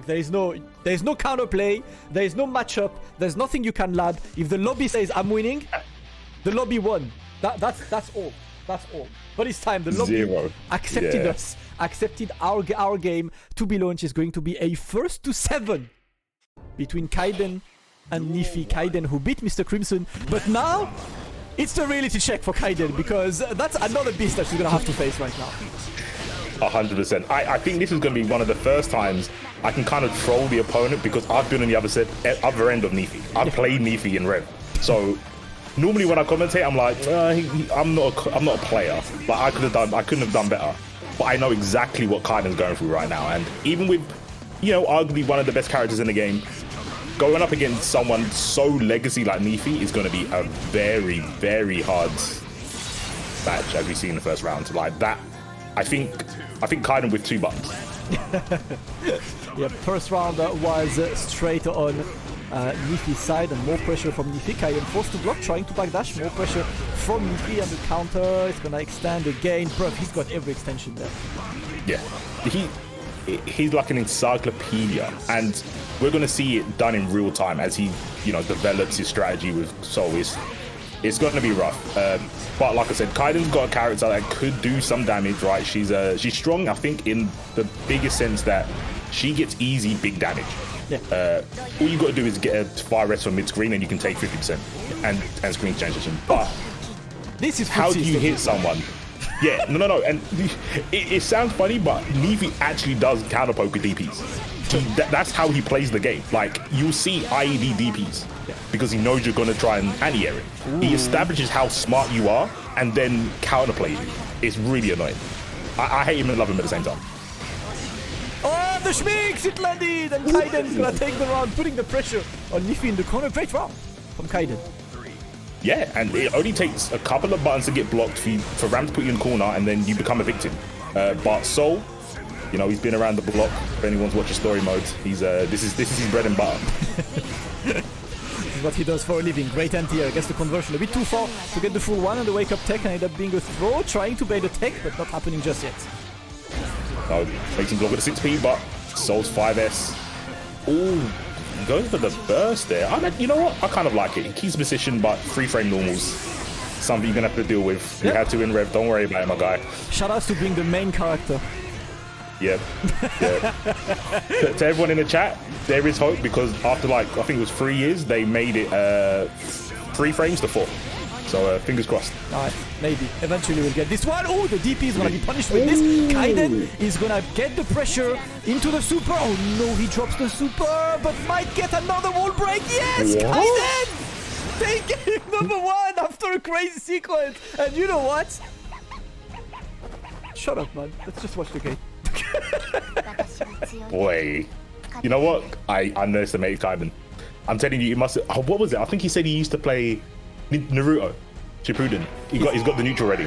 There is no counterplay. There is no matchup. There's nothing you can lab. If the lobby says I'm winning, the lobby won. That's all. That's all. But it's time. The lobby accepted us. Accepted our game to be launched. Is going to be a 1st to 7 between Kyden and Nyphi. Kyden who beat Mr. Crimson, but now it's the reality check for Kyden because that's another beast that she's gonna have to face right now. 100%. I think this is going to be one of the first times I can kind of troll the opponent because I've been on the other end of Nyphi. I've played Nyphi in Rev, so normally when I commentate, I'm like, I'm not a player. Like I couldn't have done better. But I know exactly what Kyden's going through right now, and even with, arguably one of the best characters in the game, going up against someone so legacy like Nyphi is going to be a very, very hard match, as we see in the first round. Like that, I think Kyden with 2 buttons. Yeah, first round was straight on Nyphi's side and more pressure from Nyphi. Kyden forced to block, trying to backdash, more pressure from Nyphi and the counter. It's gonna extend again. Bro, he's got every extension there. Yeah, he's like an encyclopedia, and we're gonna see it done in real time as he, develops his strategy with Soul. It's going to be rough, but like I said, Kyden's got a character that could do some damage, right? She's strong, I think, in the biggest sense that she gets easy big damage. Yeah. All you got to do is get a fire rest from mid screen, and you can take 50% and screen transition. But this is how do you hit someone? Yeah, no, and it sounds funny, but Nyphi actually does counter poke with DPs. That's how he plays the game. Like, you'll see IED DPs because he knows you're going to try and anti-air it. He establishes how smart you are and then counterplays you. It's really annoying. I hate him and love him at the same time. Oh, the Schmicks! It landed! And Kyden's going to take the round, putting the pressure on Nyphi in the corner. Great round from Kyden. Yeah, and it only takes a couple of buttons to get blocked for Ram to put you in the corner, and then you become a victim. But Soul, he's been around the block. If anyone's watching story modes, this is his bread and butter. This is what he does for a living. Great anti-air. Gets the conversion a bit too far to get the full one, and the wake-up tech and ended up being a throw, trying to bait the tech, but not happening just yet. No, makes him block with the 6P, but Soul's 5S. Ooh, going for the burst there. You know what? I kind of like it. He keeps position, but 3-frame normals. Something you're going to have to deal with. You had to in Rev. Don't worry about it, my guy. Shout outs to being the main character. Yeah. To everyone in the chat, there is hope because after I think it was 3 years, they made it 3 frames to 4. So fingers crossed. Alright, maybe. Eventually we'll get this one. Oh, the DP is going to be punished with this. Kyden is going to get the pressure into the super. Oh no, he drops the super, but might get another wall break. Yes, Kyden! Taking #1 after a crazy sequence. And you know what? Shut up, man. Let's just watch the game. Boy, you know what? I underestimated Kyden. I'm telling you, must. What was it? I think he said he used to play Naruto Shippuden. He's got the neutral ready.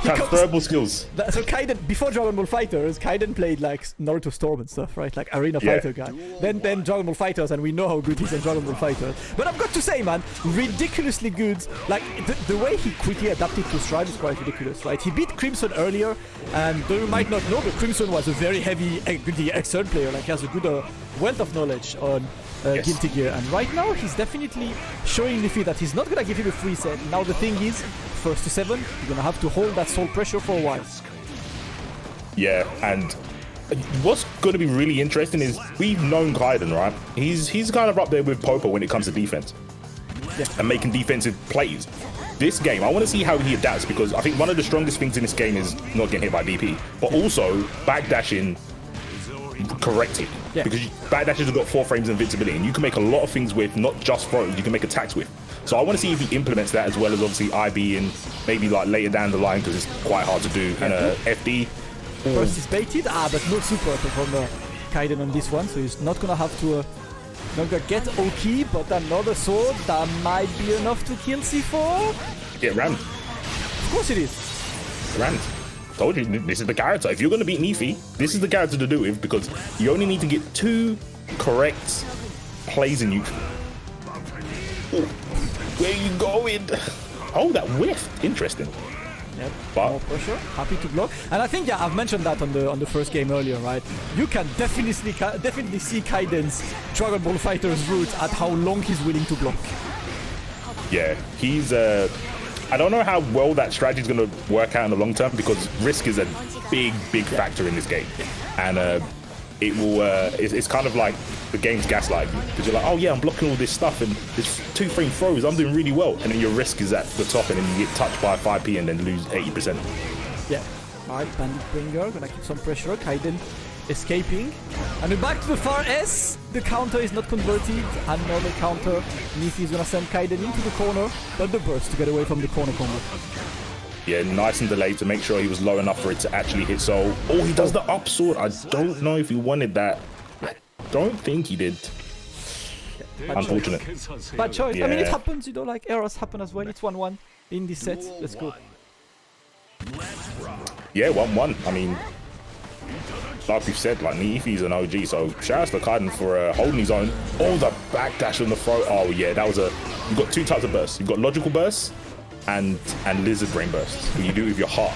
Transferable skills. So Kyden, before Dragon Ball Fighters, Kyden played like Naruto Storm and stuff, right? Like Arena Fighter guy. Then Dragon Ball Fighters, and we know how good he is in Dragon Ball Fighters. But I've got to say, man, ridiculously good. Like the way he quickly adapted to Stride is quite ridiculous, right? He beat Crimson earlier, and you might not know, but Crimson was a very heavy, excellent player. Like he has a good wealth of knowledge on Guilty Gear, and right now he's definitely showing Nyphi that he's not gonna give him a free set. Now the thing is, 1st to 7, you're gonna have to hold that soul pressure for a while. Yeah, and what's going to be really interesting is we've known Kyden, right? He's kind of up there with Popo when it comes to defense and making defensive plays. This game, I want to see how he adapts because I think one of the strongest things in this game is not getting hit by DP, but also backdashing correctly. Yeah. Because backdashes have got 4 frames of invincibility, and you can make a lot of things with, not just throws, you can make attacks with. So I want to see if he implements that as well as obviously IB and maybe like later down the line because it's quite hard to do. And FD. First is baited, but no super from Kyden on this one, so he's not gonna have to get Oki, but another sword that might be enough to kill C4. Get rammed. Of course it is. Rammed. Told you, this is the character. If you're going to beat Nyphi, this is the character to do with because you only need to get 2 correct plays in neutral. Ooh, where are you going? Oh, that whiff. Interesting. Yep. But more pressure, happy to block. And I think, yeah, I've mentioned that on the first game earlier, right? You can definitely see Kyden's Dragon Ball Fighters route at how long he's willing to block. yeah, he's I don't know how well that strategy is going to work out in the long term because risk is a big factor in this game, and it will. It's kind of like the game's gaslighting because you're like, oh yeah, I'm blocking all this stuff and there's 2-frame throws, I'm doing really well, and then your risk is at the top, and then you get touched by a 5p and then lose 80%. Yeah. All right, Bandit Bringer gonna keep some pressure. Kyden escaping, and we're back to the far S. The counter is not converted. Another counter. Nyphi is gonna send Kyden into the corner, but the burst to get away from the corner combo. Yeah, nice and delayed to make sure he was low enough for it to actually hit Soul. Oh, he does the up sword. I don't know if he wanted that. I don't think he did. Bad Unfortunate. Choice. Bad choice. Yeah. I mean, it happens, you know, like errors happen as well. It's 1-1 in this set. Let's go. Yeah, 1-1. I mean, like we've said, like Nyphi's an OG, so shout out to Kyden for holding his own. Oh, the backdash on the throw. Oh yeah, that was you've got two types of bursts. You've got logical bursts and lizard brain bursts. When you do it with your heart.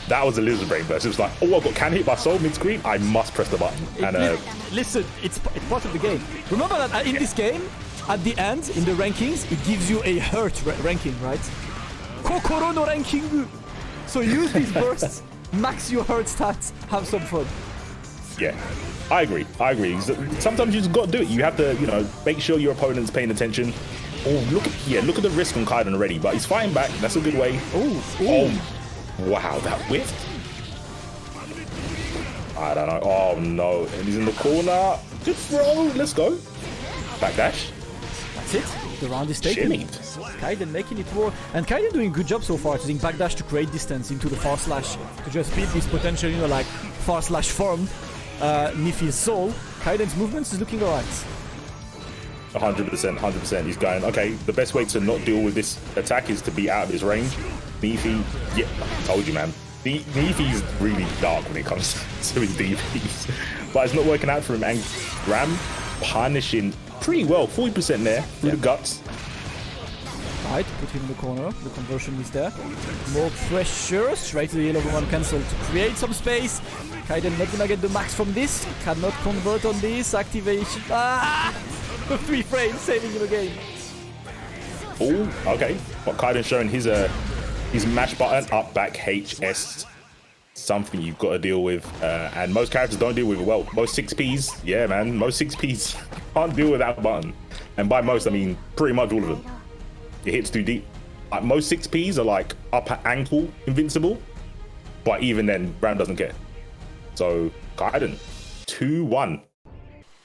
That was a lizard brain burst. It was like, oh, I got can hit by soul mid-screen. I must press the button. And listen, it's part of the game. Remember that in this game, at the end, in the rankings, it gives you a hurt ranking, right? Kokoro no ranking. So use these bursts, max your hurt stats, have some fun. Yeah, I agree. Sometimes you just got to do it. You have to, you know, make sure your opponent's paying attention. Oh, look at the risk on Kyden already, but he's fighting back. That's a good way. Oh, wow, that whiffed. I don't know. Oh no, and he's in the corner. Good throw. Let's go. Backdash. That's it. The round is taken. Kyden making it work, and Kyden doing a good job so far, using backdash to create distance into the far slash to just beat this potential, you know, like far slash form. Nyphi's soul. Kyden's movements is looking alright. 100%. He's going, okay, the best way to not deal with this attack is to be out of his range. Nyphi, yeah, I told you, man. Nyphi's really dark when it comes to his DPs. But it's not working out for him. And Ram punishing pretty well. 40% there through the guts. Right, put him in the corner. The conversion is there. More pressure. Straight to the yellow one cancel to create some space. Kyden not gonna get the max from this. Cannot convert on this. Activation. The 3 frames saving him again. Oh, okay. But Kyden showing his mash button up back HS. Something you've got to deal with, and most characters don't deal with it well. Most 6Ps, yeah, man. Most 6Ps can't deal with that button, and by most I mean pretty much all of them. It hits too deep. Like most 6Ps are like upper ankle invincible, but even then, Ram doesn't care. So Kyden, 2-1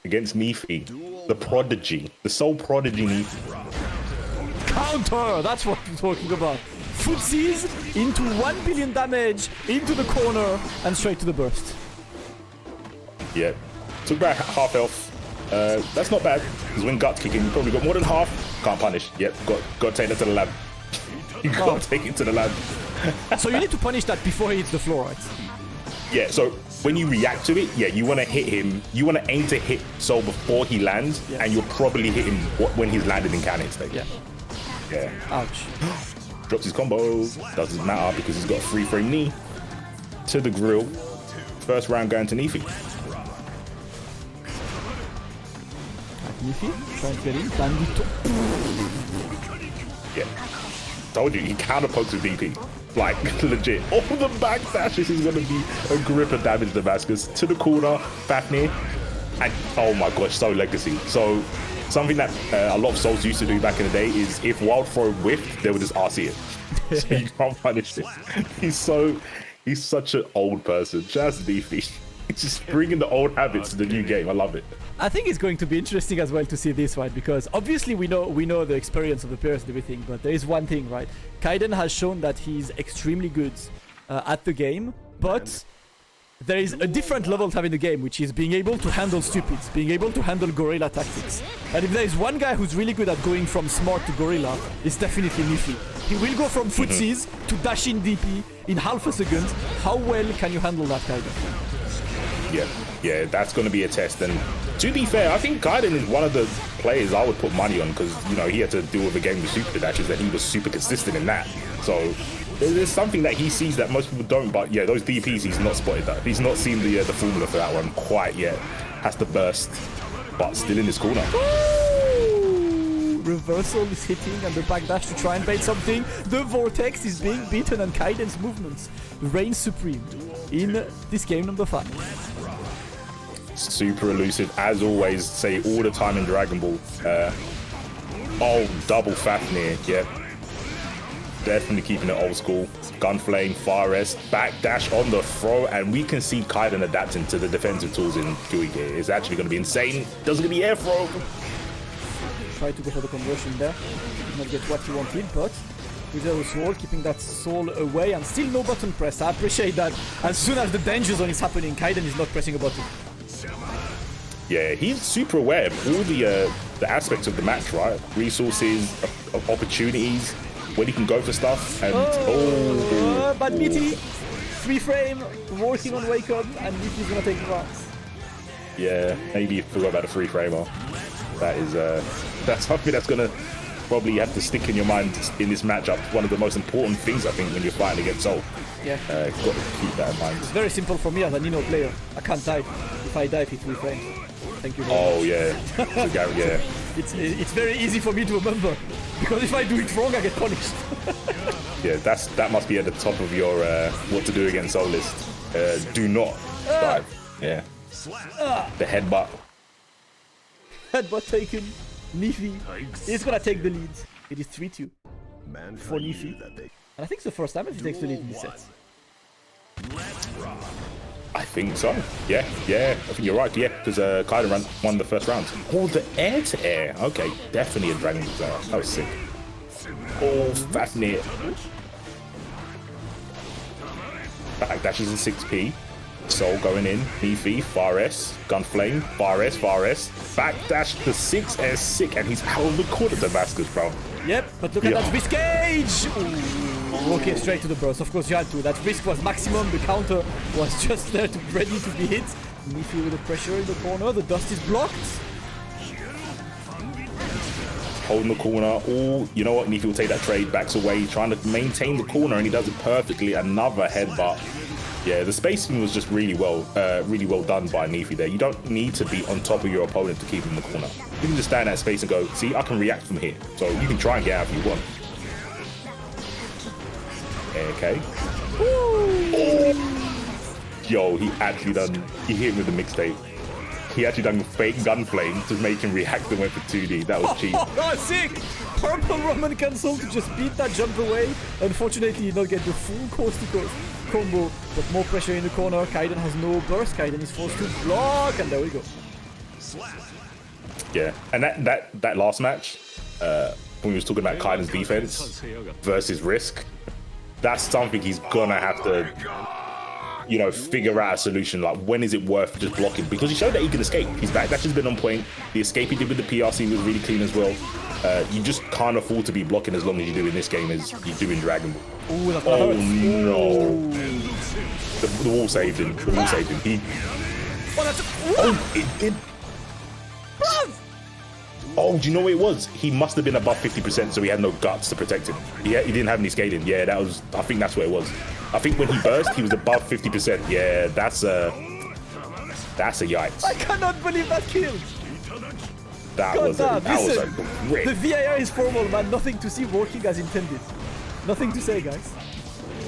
against Nyphi, the prodigy, the soul prodigy Nyphi. Counter. That's what we're talking about. Footsies into 1 billion damage into the corner and straight to the burst. Yeah, took back half health. That's not bad because when guts kicking, you probably got more than half. Can't punish. Yep, got to take that to the lab. You got to take it to the lab. So you need to punish that before he hits the floor, right? Yeah. So when you react to it, yeah, you want to hit him. You want to aim to hit Soul before he lands, and you'll probably hit him when he's landed in cannon state. Yeah. Ouch. Drops his combo. Doesn't matter because he's got a 3-frame knee to the grill. First round going to Nyphi. Nyphi trying to get in. Bandito. Yeah. Told you, he counter pokes with DP. Like, legit. All the backdashes is going to be a grip of damage Damascus. To the corner, Fafnir. And, oh my gosh, so legacy. So, something that a lot of Souls used to do back in the day is if Wild Throw whiffed, they would just RC it. So you can't punish it. He's such an old person. Just Nyphi. It's just bringing the old habits to the new game. I love it. I think it's going to be interesting as well to see this, right? Because obviously we know the experience of the players and everything, but there is one thing, right? Kyden has shown that he's extremely good at the game, but there is a different level to having the game, which is being able to handle stupids, being able to handle gorilla tactics. And if there is one guy who's really good at going from smart to gorilla, it's definitely Nyphi. He will go from footsies to dash in DP in half a second. How well can you handle that, Kyden? Yeah, that's going to be a test. And to be fair, I think Kyden is one of the players I would put money on because, you know, he had to deal with a game with super dashes and he was super consistent in that. So There's something that he sees that most people don't, but yeah, those DPs he's not spotted that. He's not seen the formula for that one quite yet. Has to burst, but still in this corner. Ooh, reversal is hitting and the backdash to try and bait something. The Vortex is being beaten and Kyden's movements reign supreme in this game number 5. Super elusive, as always, say all the time in Dragon Ball. Oh, double Fafnir, yeah. Definitely keeping it old school. Gunflame, Far S, backdash on the throw, and we can see Kyden adapting to the defensive tools in Gui here. It's actually going to be insane. Doesn't going to be air throw. Try to go for the conversion there. Did not get what he wanted, but with the soul, keeping that soul away, and still no button press. I appreciate that. As soon as the danger zone is happening, Kyden is not pressing a button. Yeah, he's super aware of all the aspects of the match, right? Resources, opportunities, when he can go for stuff, and but Nyphi, 3 frame, working on wake up, and Nyphi's gonna take the rounds. Yeah, maybe you forgot about the 3 framer. That is that's something that's gonna probably have to stick in your mind in this matchup. One of the most important things, I think, when you're fighting against Soul. Yeah, got to keep that in mind. It's very simple for me as a Nino player. I can't dive. If I dive, it's 3 frames. Thank you very much. Yeah. It's very easy for me to remember, because if I do it wrong, I get punished. Yeah, that must be at the top of your what to do against Soul list. Do not dive. Yeah. The headbutt. Headbutt taken. Nyphi is gonna take the lead. It is 3-2 for Nyphi. And I think it's the first time that he takes the lead in this set. I think so. Yeah. I think you're right. Yeah, because Kyden won the first round. Oh, the air to air. Okay, definitely a Dragon Ball player. That was sick. Oh, Fafnir. Backdashes in 6p. Soul going in. Nyphi, Far S, Gunflame, Far S. Backdash to 6S sick, and he's out of the corner, Damascus, bro. Yep, but look at that risk gauge! Ooh. Okay, straight to the burst. Of course, you had to. That risk was maximum. The counter was just there, ready to be hit. Nyphi with the pressure in the corner. The dust is blocked. Holding the corner. Oh, you know what? Nyphi will take that trade, backs away, trying to maintain the corner, and he does it perfectly. Another headbutt. Yeah, the spacing was just really well done by Nyphi there. You don't need to be on top of your opponent to keep him in the corner. You can just stand that space and go, see, I can react from here. So you can try and get out if you want. Okay. Oh. Yo, he hit him with the mixtape. He actually done fake Gunflame to make him react and went for 2D. That was cheap. Oh, sick! Purple Roman cancel to just beat that jump away. Unfortunately, he did not get the full coast-to-coast combo, but more pressure in the corner. Kyden has no burst. Kyden is forced to block, and there we go. Yeah, and that last match, when we was talking about Kyden's defense versus risk, that's something he's gonna have to, figure out a solution. Like, when is it worth just blocking? Because he showed that he can escape. His backdash has been on point. The escape he did with the PRC was really clean as well. You just can't afford to be blocking as long as you do in this game as you do in Dragon Ball. Ooh, that's oh no! The wall saved him. The wall saved him. It did. Oh, do you know what it was? He must have been above 50%, so he had no guts to protect him. He didn't have any scaling. Yeah, I think that's what it was. I think when he burst, he was above 50%. Yeah, that's a yikes. I cannot believe that killed. That was a rip. The VIR is formal, man. Nothing to see, working as intended. Nothing to say, guys.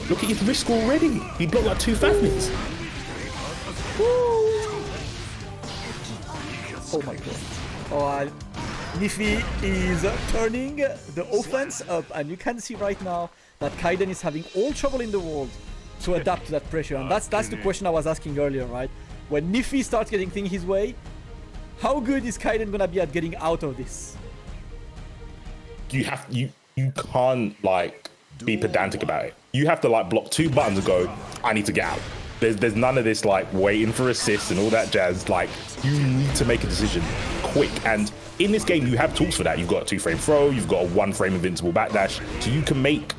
Look at his risk already. He blocked like 2 Fafnins. Oh my god. Oh, Nyphi is turning the offense up, and you can see right now that Kyden is having all trouble in the world to adapt to that pressure. And that's the question I was asking earlier, right? When Nyphi starts getting things his way, how good is Kyden gonna be at getting out of this? You can't like be pedantic about it. You have to like block 2 buttons and go, I need to get out. There's none of this like waiting for assists and all that jazz. Like, you need to make a decision quick. And in this game, you have tools for that. You've got a 2-frame throw, you've got a 1-frame invincible backdash, so you can make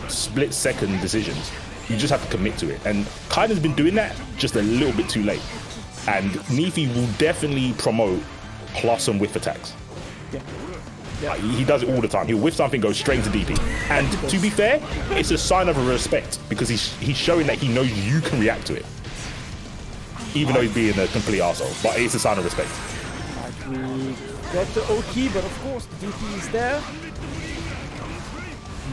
split-second decisions. You just have to commit to it. And Kyden's been doing that just a little bit too late. And Nyphi will definitely promote plus and whiff attacks. Yeah. Yeah. He does it all the time. He'll whiff something, go straight to DP. And to be fair, it's a sign of respect because he's showing that he knows you can react to it. Even though he's being a complete arsehole. But it's a sign of respect. We got the Oki, but of course the DP is there.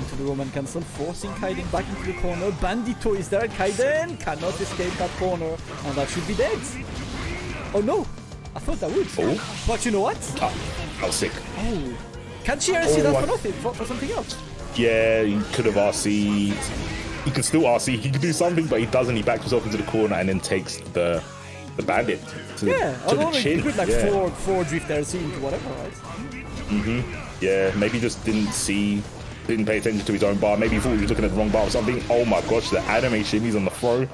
Into the Roman cancel, forcing Kyden back into the corner. Bandito is there. Kyden cannot escape that corner, and that should be dead. Oh no! I thought that would. Oh. But you know what? That was sick. Oh. Can she RC that for nothing? For something else? Yeah, he could have RC'd. He could still RC. He could do something, but he doesn't. He backs himself into the corner and then takes the bandit to the chin. You could like four drift RC into whatever, right? Yeah, maybe just didn't pay attention to his own bar. Maybe he thought he was looking at the wrong bar or something. Oh my gosh, the anime shimmies on the throw.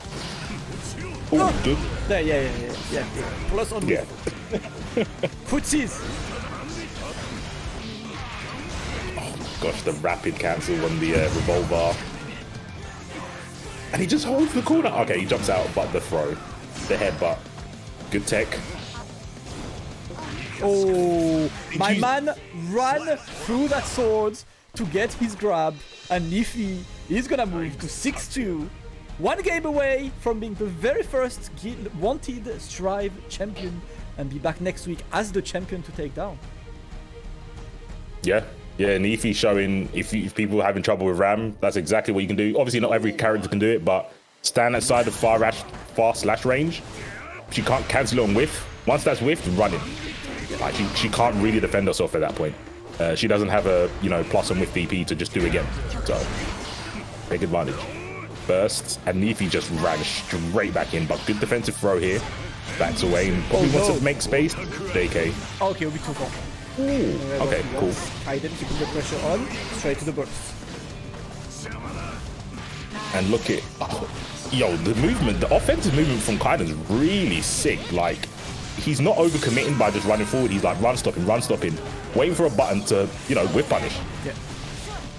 Oh, good. There, yeah. Plus on footsies. Oh gosh, the rapid cancel on the revolver. And he just holds the corner. Okay, he jumps out, but the throw. The headbutt. Good tech. Oh, my man ran through that sword to get his grab, and Nyphi is gonna move to 6-2. One game away from being the very first wanted Strive champion and be back next week as the champion to take down. Yeah, Nyphi showing if people are having trouble with Ram, that's exactly what you can do. Obviously, not every character can do it, but stand outside the far slash range. She can't cancel it on whiff. Once that's whiffed, running. Like she can't really defend herself at that point. She doesn't have a plus on with DP to just do it again. So take advantage. Burst, and Nyphi just ran straight back in, but good defensive throw here. Backs away and probably wants to make space. DK. Okay, it'll be too far. Ooh, okay, cool. Kyden keeping the pressure on, straight to the burst. And look at, the movement, the offensive movement from Kyden is really sick. Like, he's not overcommitting by just running forward. He's like run stopping, waiting for a button to, whiff punish. Yeah.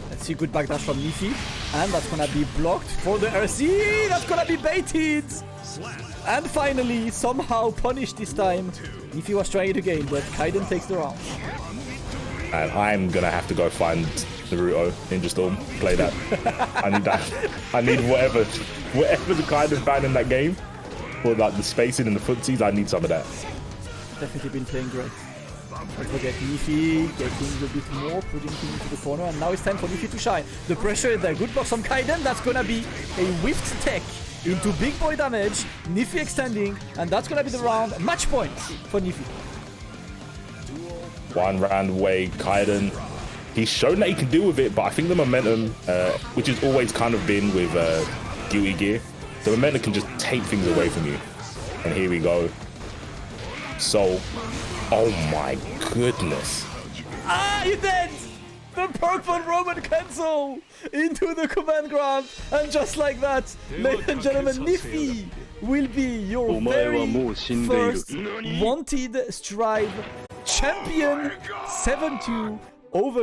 Let's see, good backdash from Nyphi, and that's gonna be blocked for the RC. That's gonna be baited. And finally, somehow punished this time. Nyphi was trying it again, but Kyden takes the round. And I'm gonna have to go find Naruto Ninja Storm, play that. I need that. I need whatever the Kyden found in that game, or like the spacing and the footsies. I need some of that. Definitely been playing great. Don't forget Nyphi getting a bit more, putting him into the corner, and now it's time for Nyphi to shine. The pressure is there. Good block from Kyden. That's gonna be a whiffed tech into big boy damage. Nyphi extending, and that's gonna be the round. Match points for Nyphi. One round away, Kyden. He's shown that he can deal with it, but I think the momentum, which has always kind of been with Guilty Gear, the momentum can just take things away from you. And here we go. So, oh my goodness. You're dead! The purple Roman cancel into the command grab, and just like that, ladies and gentlemen, Nyphi will be your very first wanted Strive champion. 7-2 over